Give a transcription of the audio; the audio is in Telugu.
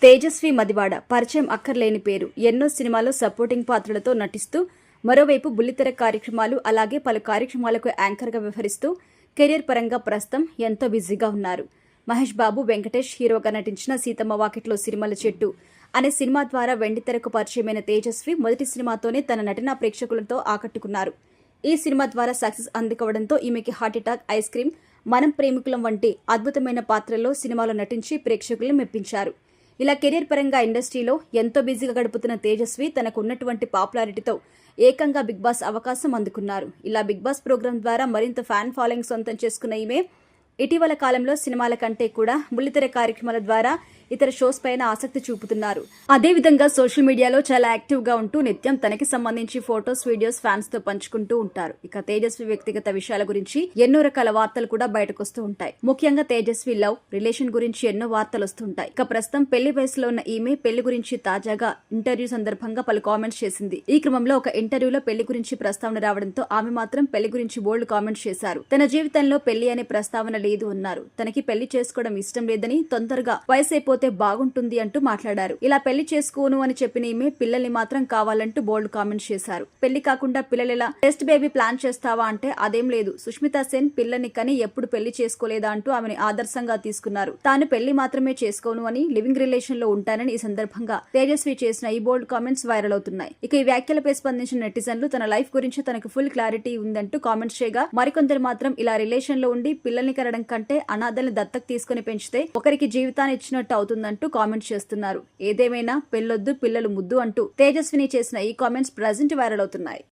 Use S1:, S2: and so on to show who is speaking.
S1: తేజస్వి మదివాడ పరిచయం అక్కర్లేని పేరు. ఎన్నో సినిమాల్లో సపోర్టింగ్ పాత్రలతో నటిస్తూ మరోవైపు బుల్లితెర కార్యక్రమాలు అలాగే పలు కార్యక్రమాలకు యాంకర్గా వ్యవహరిస్తూ కెరీర్ పరంగా ప్రస్తుతం ఎంతో బిజీగా ఉన్నారు. మహేష్ బాబు, వెంకటేష్ హీరోగా నటించిన సీతమ్మ వాకిట్లో సిరిమల్ల చెట్టు అనే సినిమా ద్వారా వెండితెరకు పరిచయమైన తేజస్వి మొదటి సినిమాతోనే తన నటనా ప్రేక్షకులతో ఆకట్టుకున్నారు. ఈ సినిమా ద్వారా సక్సెస్ అందుకోవడంతో ఈమెకి హార్ట్అటాక్, ఐస్ క్రీమ్, మనం ప్రేమికులం వంటి అద్భుతమైన పాత్రల్లో సినిమాలో నటించి ప్రేక్షకులను మెప్పించారు. ఇలా కెరీర్ పరంగా ఇండస్ట్రీలో ఎంతో బిజీగా గడుపుతున్న తేజస్వి తనకు ఉన్నటువంటి పాపులారిటీతో ఏకంగా బిగ్ బాస్ అవకాశం అందుకున్నారు. ఇలా బిగ్ బాస్ ప్రోగ్రాం ద్వారా మరింత ఫ్యాన్ ఫాలోయింగ్ సొంతం చేసుకున్న ఈమె ఇటీవల కాలంలో సినిమాల కంటే కూడా బుల్లితెర కార్యక్రమాల ద్వారా ఇతర షోస్ పైన ఆసక్తి చూపుతున్నారు. అదేవిధంగా సోషల్ మీడియాలో చాలా యాక్టివ్ గా ఉంటూ నిత్యం తనకి సంబంధించి ఫొటోస్, వీడియోస్ ఫ్యాన్స్ తో పంచుకుంటూ ఉంటారు. ఇక తేజస్వి వ్యక్తిగత విషయాల గురించి ఎన్నో రకాల వార్తలు కూడా బయటకు వస్తూ ఉంటాయి. ముఖ్యంగా తేజస్వి లవ్, రిలేషన్ గురించి ఎన్నో వార్తలు వస్తుంటాయి. ఇక ప్రస్తుతం పెళ్లి వయసులో ఉన్న ఈమె పెళ్లి గురించి తాజాగా ఇంటర్వ్యూ సందర్భంగా పలు కామెంట్స్ చేసింది. ఈ క్రమంలో ఒక ఇంటర్వ్యూలో పెళ్లి గురించి ప్రస్తావన రావడంతో ఆమె మాత్రం పెళ్లి గురించి బోల్డ్ కామెంట్స్ చేశారు. తన జీవితంలో పెళ్లి అనే ప్రస్తావన లేదు అన్నారు. తనకి పెళ్లి చేసుకోవడం ఇష్టం లేదని, తొందరగా వయసైపోతే బాగుంటుంది అంటూ మాట్లాడారు. ఇలా పెళ్లి చేసుకోను అని చెప్పిన ఈమె పిల్లల్ని మాత్రం కావాలంటూ బోల్డ్ కామెంట్స్ చేశారు. పెళ్లి కాకుండా పిల్లలెలా, టెస్ట్ బేబీ ప్లాన్ చేస్తావా అంటే అదేం లేదు, సుష్మితా సేన్ పిల్లని కని ఎప్పుడు పెళ్లి చేసుకోలేదా అంటూ ఆమెను ఆదర్శంగా తీసుకున్నారు. తాను పెళ్లి మాత్రమే చేసుకోను అని, లివింగ్ రిలేషన్ లో ఉంటానని ఈ సందర్భంగా తేజస్వి చేసిన ఈ బోల్డ్ కామెంట్స్ వైరల్ అవుతున్నాయి. ఇక ఈ వ్యాఖ్యలపై స్పందించిన నెటిజన్లు తన లైఫ్ గురించి తనకు ఫుల్ క్లారిటీ ఉందంటూ కామెంట్స్ చేయగా, మరికొందరు మాత్రం ఇలా రిలేషన్ లో ఉండి పిల్లల్ని కనడం కంటే అనాథల్ని దత్తకు తీసుకుని పెంచితే ఒకరికి జీవితాన్ని ఇచ్చినట్టు అవుతుందంటూ కామెంట్స్ చేస్తున్నారు. ఏదేమైనా పెళ్లొద్దు పిల్లలు ముద్దు అంటూ తేజస్విని చేసిన ఈ కామెంట్స్ ప్రజెంట్ వైరల్ అవుతున్నాయి.